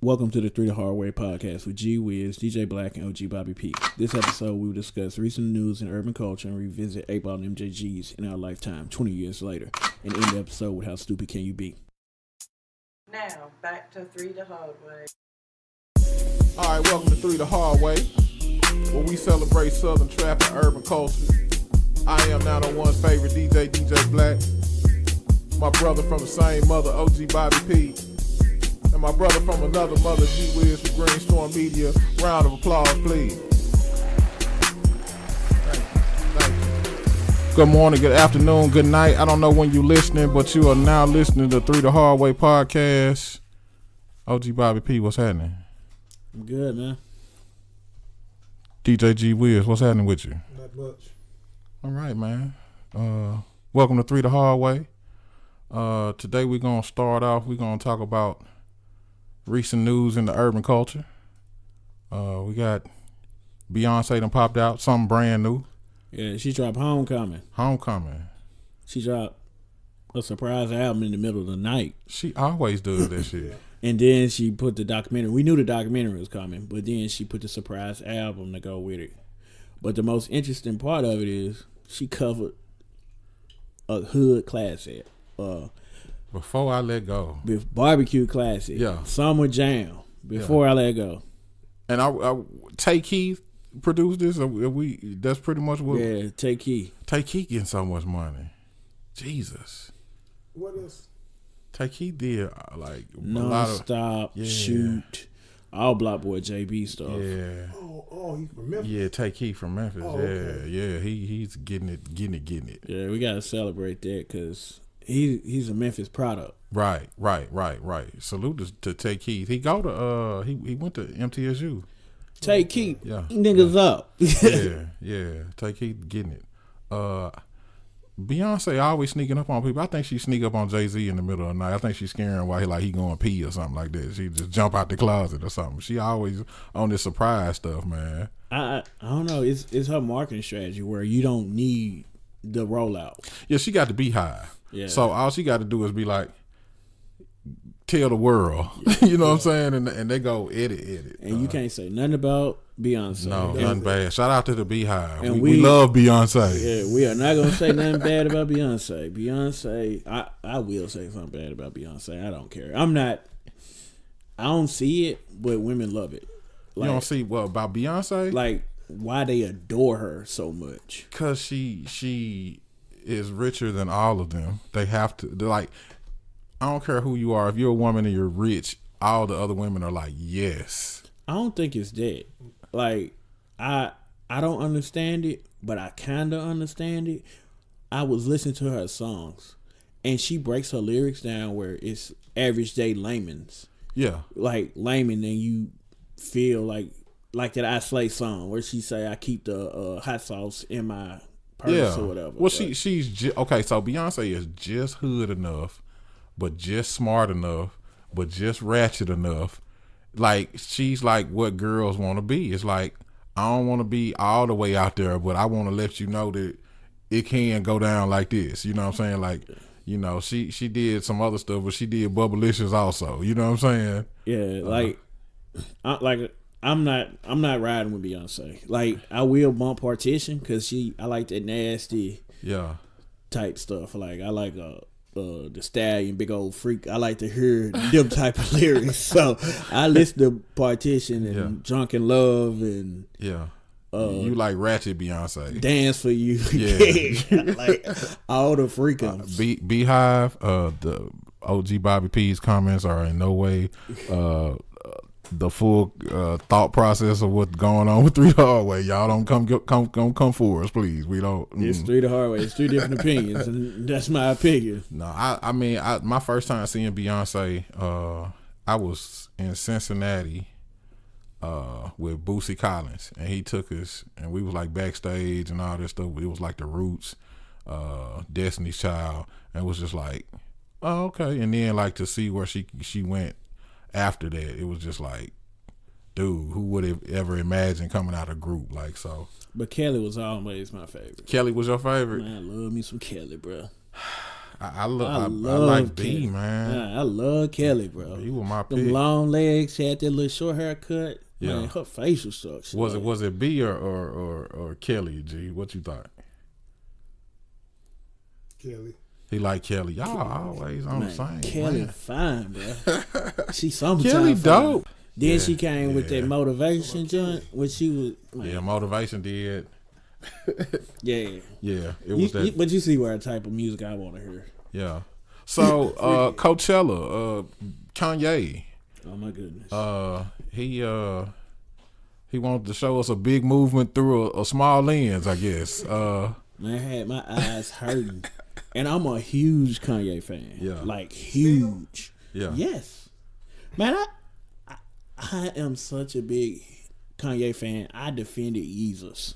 Welcome to the Three the Hard Way podcast with G-Wiz, DJ Blaq, and OG Bobby P. This episode, we will discuss recent news in urban culture and revisit 8-Ball and MJGs in our lifetime, 20 years later, and end the episode with How Stupid Can You Be? Now, back to Three the Hard Way. All right, welcome to Three the Hard Way, where we celebrate Southern trap and urban culture. I am 901's favorite DJ Blaq. My brother from the same mother, OG Bobby P. And my brother from another mother, G-Wiz from Greenstorm Media. Round of applause, please. Thank you. Good morning, good afternoon, good night. I don't know when you're listening, but you are now listening to Three the Hard Way podcast. OG Bobby P, what's happening? I'm good, man. DJ G-Wiz, what's happening with you? Not much. All right, man. Welcome to Three the Hard Way. Today we're going to start off, we're going to talk about recent news in the urban culture. We got Beyonce done popped out, something brand new. Yeah, she dropped Homecoming. She dropped a surprise album in the middle of the night. She always does that shit. And then she put the documentary. We knew the documentary was coming, but then she put the surprise album to go with it. But the most interesting part of it is she covered a hood classic. Before I Let Go. Barbecue classic. Yeah. Summer Jam. Before I Let Go. And I Take Keith produced this. That's pretty much what. Yeah, Take Keith. Take Keith getting so much money. Jesus. What is? Take Keith did like Non-stop, shoot, all Block Boy JB stuff. Yeah. Oh, he's from Memphis. Yeah, Take Keith from Memphis. Oh, okay. Yeah. He's getting it. Yeah, we gotta celebrate that because he's a Memphis product. Right. Salute to Take Keith. He went to MTSU. Take Keith, yeah, niggas up. yeah. Take Keith getting it. Beyonce always sneaking up on people. I think she sneak up on Jay-Z in the middle of the night. I think she's scaring while he going pee or something like that. She just jump out the closet or something. She always on this surprise stuff, man. I don't know. It's her marketing strategy where you don't need the rollout. Yeah, she got the beehive. Yeah. So all she got to do is be like, tell the world. You know what I'm saying? And they go edit. And you can't say nothing about Beyonce. No, nothing bad. Shout out to the beehive. And we love Beyonce. Yeah, we are not gonna say nothing bad about Beyonce. Beyonce, I will say something bad about Beyonce. I don't care. I don't see it, but women love it. Like, you don't see what about Beyonce? Like why they adore her so much? Cause she is richer than all of them. They have to. They're like, I don't care who you are. If you're a woman and you're rich, all the other women are like, yes. I don't think it's that. Like, I don't understand it, but I kind of understand it. I was listening to her songs, and she breaks her lyrics down where it's average day layman's. Yeah. Like layman, and you feel like that I Slay song where she say, I keep the hot sauce in my purse or whatever. Well, she's okay, so Beyonce is just hood enough, but just smart enough, but just ratchet enough. Like, she's like what girls want to be. It's like, I don't want to be all the way out there, but I want to let you know that it can go down like this. You know what I'm saying? Like, you know, she did some other stuff, but she did Bubblicious also. You know what I'm saying? Yeah, I'm not riding with Beyonce. Like, I will bump Partition because I like that nasty type stuff. Like, I like the Stallion, Big Old Freak. I like to hear them type of lyrics. So I listen to Partition and Drunken Love and you like ratchet Beyonce. Dance for You. Yeah. Like all the freakums. Beehive, the OG Bobby P's comments are in no way the full thought process of what's going on with Three the Hard Way. Y'all don't come for us, please. We don't. It's Three the Hard Way. It's three different opinions, and that's my opinion. No, I mean, my first time seeing Beyonce, I was in Cincinnati with Boosie Collins, and he took us, and we was like backstage and all this stuff. It was like the Roots, Destiny's Child, and it was just like, oh, okay. And then like to see where she went after that, it was just like, dude, who would have ever imagined coming out of a group like so? But Kelly was always my favorite. Kelly was your favorite? Man, I love me some Kelly, bro. I like B, man. Yeah, I love Kelly, bro. You were my pick. Them long legs, she had that little short haircut. Yeah. Man, her facial structure. Was it B or Kelly, G? What you thought? Kelly. He like Kelly. Y'all always on the same. Kelly man. fine, bro. She sometimes Kelly dope. Then she came with that motivation joint, which she was. Man, motivation did. Yeah. It was that. But you see what type of music I want to hear. Yeah. So Coachella, Kanye. Oh my goodness. He wanted to show us a big movement through a small lens, I guess. Man, I had my eyes hurting, and I'm a huge Kanye fan. Yeah. Like huge. Yeah. Yes. Man, I am such a big Kanye fan. I defended Jesus.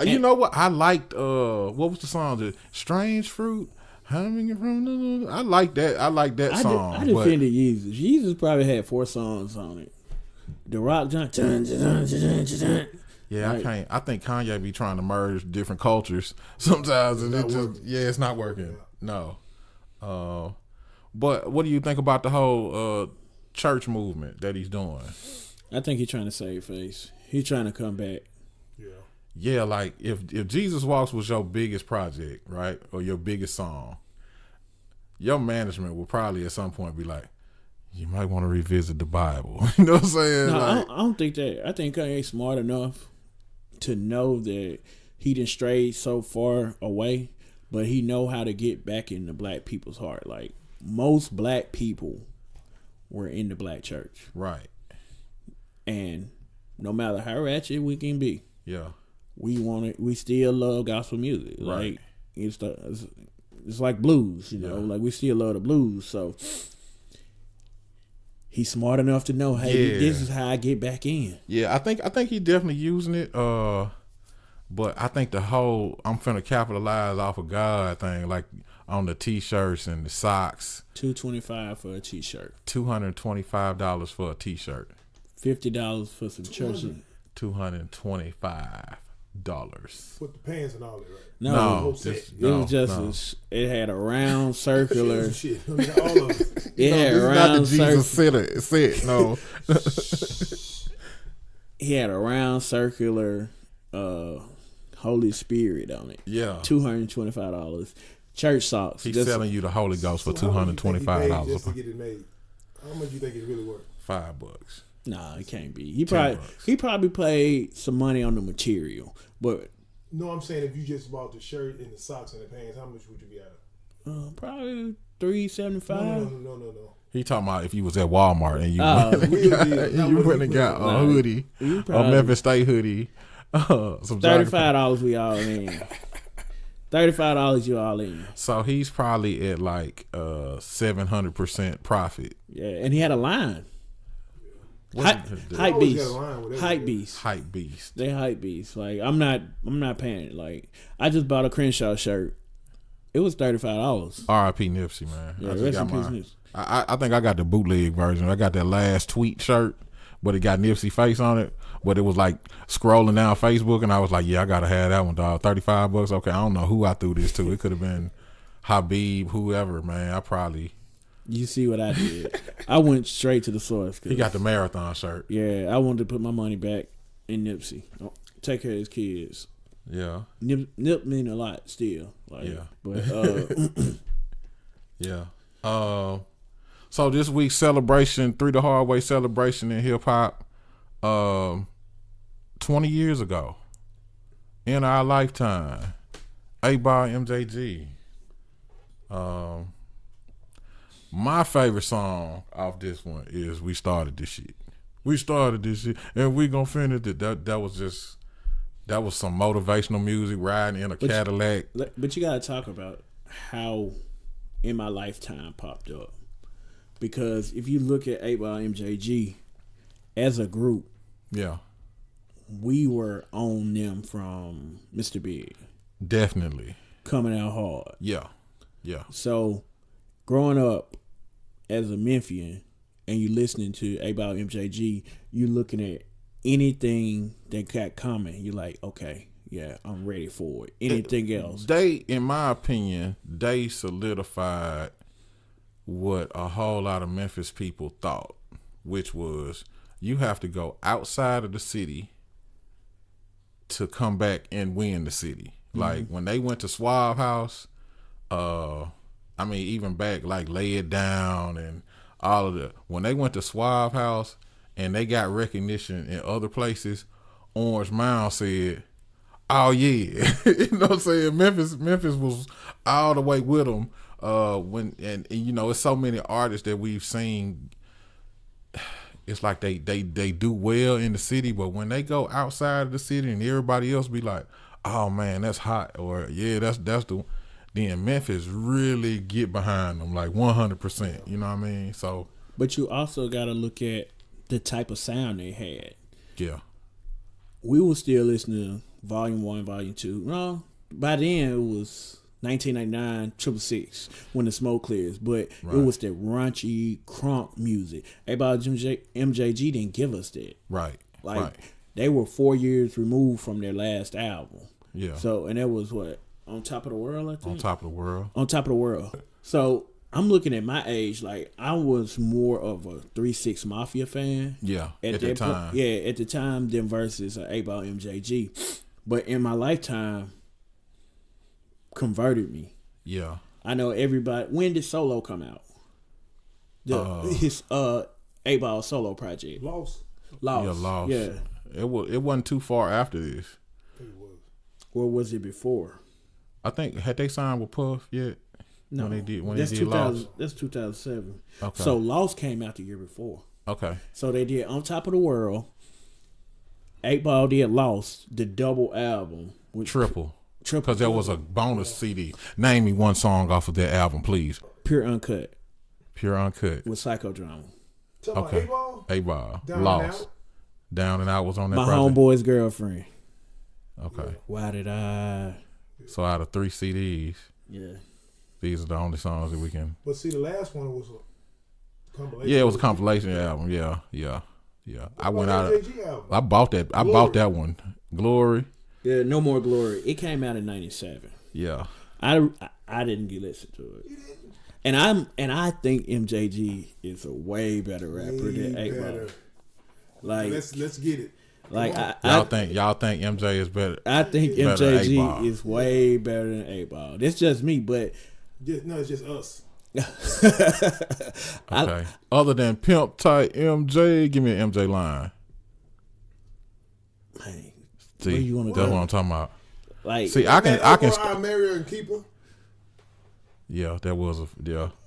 You know what? I liked what was the song? The Strange Fruit. I like that. I like that song. I defended Jesus. Jesus probably had 4 songs on it. The Rock joint. Yeah, like, I think Kanye be trying to merge different cultures sometimes, and it's not working. No. But what do you think about the whole church movement that he's doing? I think he's trying to save face. He's trying to come back. Yeah, like if Jesus Walks was your biggest project, right, or your biggest song, your management will probably at some point be like, you might want to revisit the Bible. You know what I'm saying? No, like, I don't think that. I think Kanye's smart enough to know that he done strayed so far away, but he know how to get back into black people's heart. Like most black people were in the black church, right? And no matter how ratchet we can be, we still love gospel music. Right. Like it's like blues, you know. Like we still love the blues. So he's smart enough to know, hey, this is how I get back in. Yeah, I think he definitely using it. But I think the whole I'm finna capitalize off of God thing, like on the t-shirts and the socks. $225 for a t-shirt. $225 for a t-shirt. $50 for some church. $225. With the pants and all that, right? No, it was just it had a round circular. Shit. I mean, all of it. It had a round circular. Set. No. He had a round circular Holy Spirit on it. Yeah. $225. Church socks. He's selling you the Holy Ghost for $225. Just to get it made. How much do you think it's really worth? $5. Nah, it can't be. He probably paid some money on the material, but no, I'm saying if you just bought the shirt and the socks and the pants, how much would you be out of? Probably $375. No. He talking about if you was at Walmart and you went and got a hoodie, a Memphis State hoodie, some $35 we all in. $35 you all in. So he's probably at like 700% profit. Yeah, and he had a line. Hype beast. They hype beast. Like I'm not paying it. Like I just bought a Crenshaw shirt. It was $35. R.I.P. Nipsey, man. Yeah, rest in peace, Nipsey. I think I got the bootleg version. I got that last tweet shirt, but it got Nipsey face on it. But it was like scrolling down Facebook, and I was like, yeah, I gotta have that one, dog. $35. Okay, I don't know who I threw this to. It could have been Habib, whoever, man. I probably. You see what I did? I went straight to the source. He got the marathon shirt. Yeah, I wanted to put my money back in Nipsey. Take care of his kids. Yeah. Nip mean a lot still. Like, yeah. But yeah. So this week's celebration, 3 the Hard Way celebration in hip hop, 20 years ago, in our lifetime, 8-Ball MJG. My favorite song off this one is "We Started This Shit." We started this shit, and we gonna finish it. That was some motivational music, riding in a Cadillac. But you gotta talk about how "In My Lifetime" popped up, because if you look at 8-Ball MJG as a group, we were on them from Mr. Big. Definitely coming out hard. Yeah. So growing up as a Memphian and you listening to 8-Ball MJG, you looking at anything that got coming. You're like, okay, yeah, I'm ready for it. Anything else? They, in my opinion, they solidified what a whole lot of Memphis people thought, which was you have to go outside of the city to come back and win the city. Like when they went to Suave House, I mean, even back like Lay It Down and all of the, when they went to Suave House and they got recognition in other places, Orange Mound said, oh yeah, you know what I'm saying? Memphis was all the way with them. And you know, it's so many artists that we've seen. It's like they do well in the city, but when they go outside of the city and everybody else be like, oh man, that's hot, or yeah, that's the. Then Memphis really get behind them like 100%. You know what I mean? So, but you also got to look at the type of sound they had. Yeah, we were still listening to Volume 1, Volume 2. No, by then it was 1999, 666 when the smoke clears. But it was that raunchy, crunk music. Everybody, MJG didn't give us that. Right. Like they were 4 years removed from their last album. Yeah. So, and that was what? On Top of the World, I think. On Top of the World. On Top of the World. So I'm looking at my age, like I was more of a 3-6 Mafia fan. Yeah, at the time. At the time, them versus 8-Ball MJG. But in my lifetime, converted me. Yeah. I know everybody. When did Solo come out? His 8-Ball solo project. Lost. Yeah, Lost. Yeah. It wasn't too far after this. It was. Or was it before? I think, had they signed with Puff yet? No. When they did Lost. Lost? That's 2007. Okay. So Lost came out the year before. Okay. So they did On Top of the World. 8-Ball did Lost, the double album. Triple. Because there was a bonus CD. Name me one song off of that album, please. Pure Uncut. Pure Uncut. With Psychodrama. Okay. 8-Ball. Lost. Down and Out was on that My project. Homeboy's Girlfriend. Okay. Why Did I? So out of 3 CDs, yeah, these are the only songs that we can. But see, the last one was a compilation. Yeah, it was a compilation album. Yeah. I went out. Album? I bought that. I bought that one. Glory. Yeah, No More Glory. It came out in '97. Yeah. I didn't get listened to it. And I think MJG is a way better rapper than 8-Ball. Like let's get it. Like y'all think MJ is better? I think MJG is way better than 8-Ball. That's just me, but it's just us. Okay. Other than Pimp Tight MJ, give me an MJ line. Man, see, that's what I'm talking about. Like, see, I can. I marry her and keep her. Yeah, that was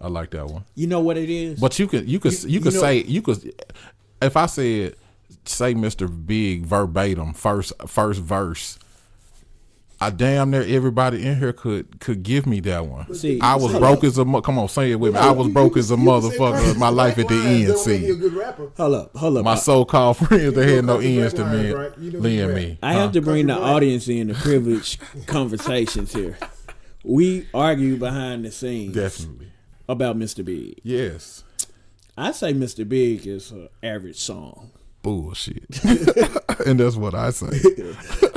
I like that one. You know what it is? But you could say if I said say Mr. Big verbatim first verse, I damn near everybody in here could give me that one. See, I was broke as a come on, say it with me. I was broke as a motherfucker. My life at the end. See, hold up. My so-called friends that had no ends to lend me. I have to bring the audience in the privileged conversations here. We argue behind the scenes, definitely, about Mr. Big. Yes, I say Mr. Big is an average song. Bullshit, and that's what I say.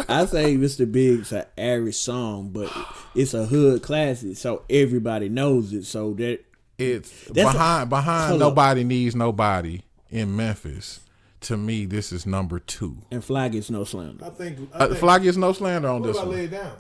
I say Mr. Big's an average song, but it's a hood classic, so everybody knows it. So that it's behind Nobody Needs Nobody in Memphis. To me, this is number 2. And Fly Gets No Slander. I think Fly Gets No Slander on this one. Lay It Down?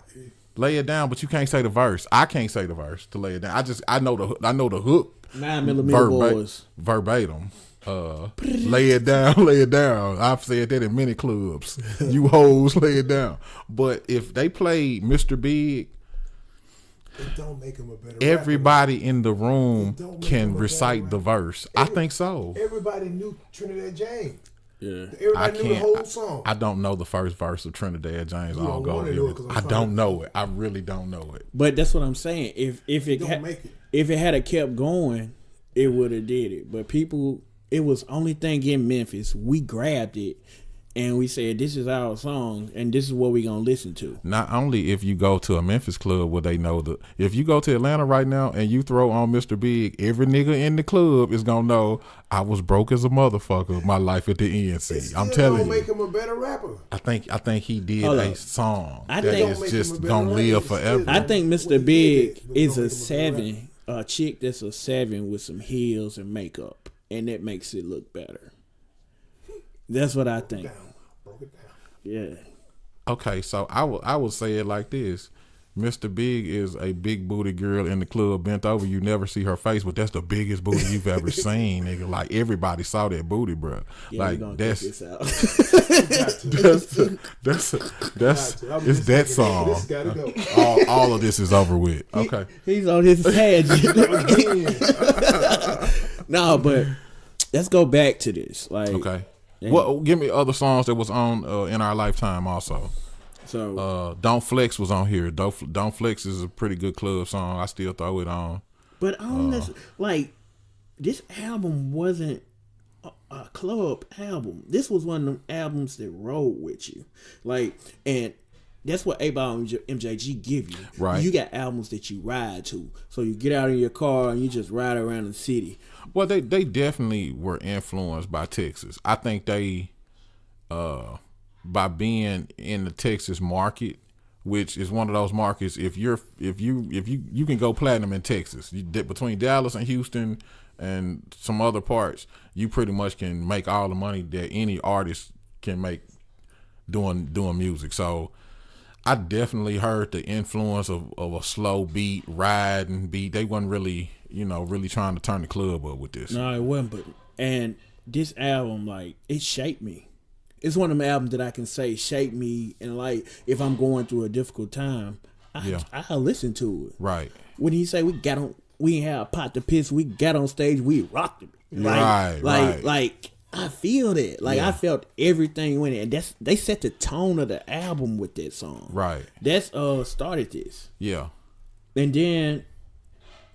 Lay It Down, but you can't say the verse. I can't say the verse to lay it down. I know the hook. 9mm boys verbatim. Lay it down. I've said that in many clubs. You hoes, lay it down. But if they play Mr. Big, it don't make him a better everybody rapper. In the room can recite the verse. I think so. Everybody knew Trinidad James. Yeah, everybody knew the whole song. I don't know the first verse of Trinidad James. I don't know it. I really don't know it. But that's what I'm saying. If it had a kept going, it would have did it. But people, it was only thing in Memphis. We grabbed it, and we said this is our song and this is what we gonna listen to. Not only if you go to a Memphis club where they know if you go to Atlanta right now and you throw on Mr. Big, every nigga in the club is gonna know I was broke as a motherfucker. My life at the ENC. I'm telling you, make him a better rapper. I think he did a song that think is just gonna live forever. I think Mr. Big is a 7, a chick that's a 7 with some heels and makeup, and that makes it look better. That's what I think. Broke it down. Yeah. Okay, so I would say it like this. Mr. Big is a big booty girl in the club bent over. You never see her face, but that's the biggest booty you've ever seen, nigga. Like everybody saw that booty, bro. Yeah, like that's this out. that's it's that song. This gotta go. All of this is over with. Okay. He's on his tangent. No, but let's go back to this. Like, okay. Well, give me other songs that was on in our lifetime also. So Don't Flex was on here. Don't Flex is a pretty good club song. I still throw it on. But on this, like, this album wasn't a club album. This was one of them albums that rolled with you. Like, and that's what A-Ball and MJG give you. Right. You got albums that you ride to. So you get out in your car and you just ride around the city. Well, they definitely were influenced by Texas. I think they by being in the Texas market, which is one of those markets. If you can go platinum in Texas, between Dallas and Houston and some other parts, you pretty much can make all the money that any artist can make doing music. So I definitely heard the influence of a slow beat, riding beat. They wasn't really trying to turn the club up with this. No, it wasn't. But and this album, like, it shaped me. It's one of them albums that I can say shaped me, and like if I'm going through a difficult time, I listen to it. Right. When he say we ain't had a pot to piss, we got on stage, we rocked it. Like, like I feel that. Like I felt everything when it, and they set the tone of the album with that song. Right. That's started this. Yeah. And then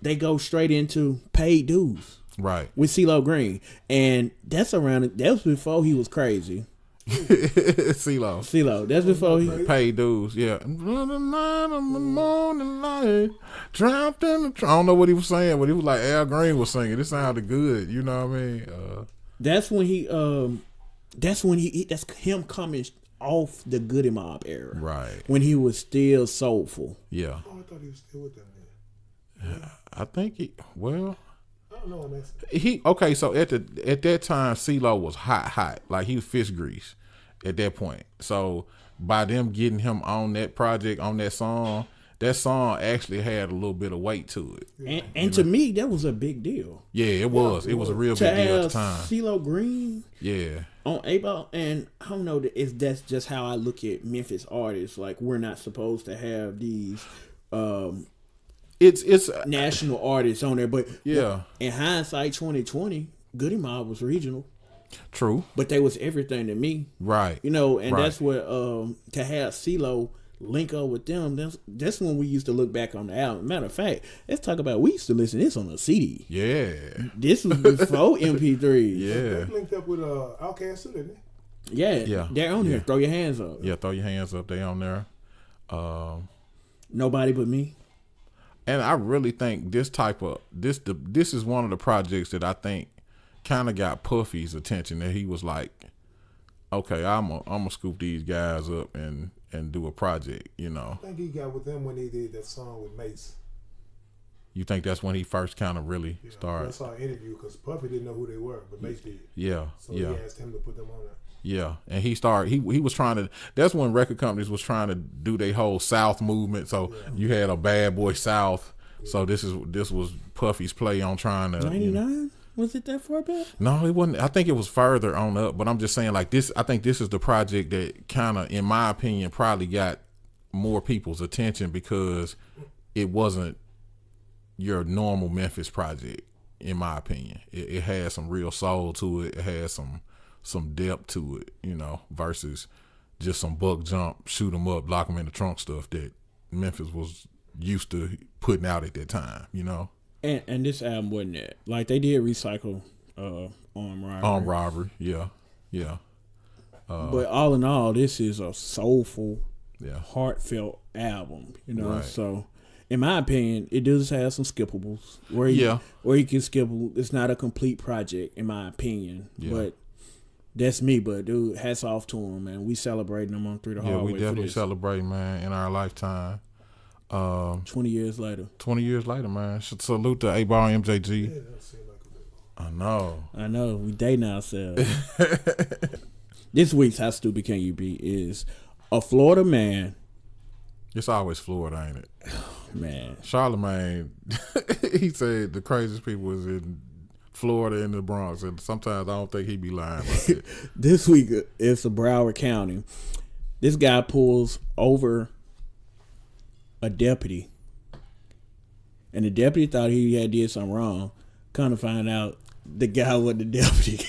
they go straight into Paid Dues. Right. With CeeLo Green. And that was before he was crazy. CeeLo. That's before he Paid Dues. Yeah. I don't know what he was saying, but he was like Al Green was singing. It sounded good. You know what I mean? That's him coming off the Goody Mob era. Right. When he was still soulful. Yeah. Oh, I thought he was still with them then. Yeah. I think I don't know, man. Okay, so at that time CeeLo was hot. Like he was fish grease at that point. So by them getting him on that project, on that song actually had a little bit of weight to it. And to me, that was a big deal. Yeah, it was. It was a real big deal at the time. CeeLo Green. Yeah. On A-Ball, and I don't know if that's just how I look at Memphis artists. Like, we're not supposed to have these it's national artists on there, but yeah. In hindsight, 2020, Goody Mob was regional. True. But they was everything to me. Right. You know, and that's what to have CeeLo link up with them, that's when we used to look back on the album. Matter of fact, let's talk about we used to listen to this on a CD. Yeah. This was before MP3. Yeah. They linked up with Outkast too, didn't they? Yeah. They're on here. Throw your hands up. Yeah, throw your hands up. They on there. Nobody But Me. And I really think this is one of the projects that I think kind of got Puffy's attention, that he was like, okay, I'm gonna scoop these guys up and do a project, you know. I think he got with them when he did that song with Mace. You think that's when he first kind of really started? I saw an interview because Puffy didn't know who they were, but Mace did. Yeah. So he asked him to put them on there. Yeah, and he was trying to, that's when record companies was trying to do their whole South movement. So you had a Bad Boy South. Yeah. So this was Puffy's play on trying to 99? Was it that far back? No, it wasn't. I think it was further on up, but I'm just saying, like, this, I think this is the project that kind of, in my opinion, probably got more people's attention because it wasn't your normal Memphis project, in my opinion. It had some real soul to it. It had some depth to it, you know, versus just some buck jump, shoot 'em up, lock 'em in the trunk stuff that Memphis was used to putting out at that time, you know. And this album wasn't that. Like, they did recycle Armed Robbery. Armed Robbery, yeah. But all in all, this is a soulful, Yeah. heartfelt album. You know, Right. so in my opinion, it does have some skippables. Where you can skip. It's not a complete project, in my opinion. Yeah. But that's me. But dude, hats off to him, man. We celebrating him on 3 the Hard Way. Yeah, we definitely celebrate, man, in our lifetime. 20 years later. 20 years later, man. Should salute to 8-Ball MJG. Yeah, that seemed like a bit long. I know. I know. We dating ourselves. This week's How Stupid Can You Be is a Florida man. It's always Florida, ain't it? Man. Charlemagne, he said the craziest people was in Florida and the Bronx, and sometimes I don't think he be lying about that. This week it's a Broward County. This guy pulls over a deputy, and the deputy thought he had did something wrong. Kind of find out the guy wasn't the deputy.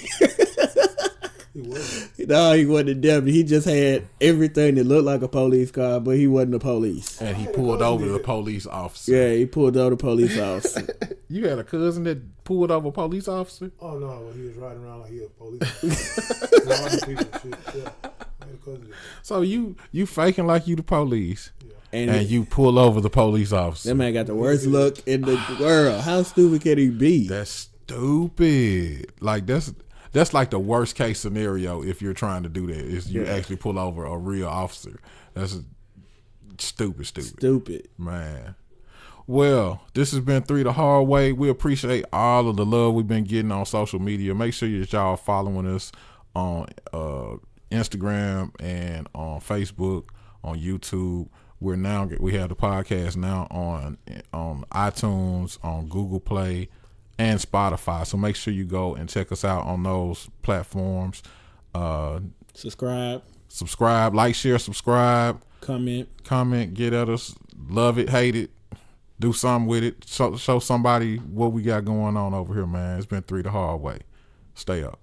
He wasn't. No, he wasn't the deputy. He just had everything that looked like a police car, but he wasn't the police. And he pulled over the police officer. Yeah, he pulled over the police officer. You had a cousin that pulled over a police officer? Oh no, well, he was riding around like he was a police. Robbing people and shit. Yeah. I had a cousin that- So you faking like you the police, And and you pull over the police officer. that man got the worst look in the world. How stupid can he be? That's stupid. Like that's like the worst case scenario if you're trying to do that. Is you actually pull over a real officer. That's stupid. Man. Well, this has been 3 the Hard Way. We appreciate all of the love we've been getting on social media. Make sure that y'all following us on Instagram and on Facebook, on YouTube. We have the podcast now on iTunes, on Google Play, and Spotify. So make sure you go and check us out on those platforms. Subscribe, Like, share, subscribe, comment, get at us, love it, hate it, do something with it. Show somebody what we got going on over here, man. It's been 3 the Hard Way. Stay up.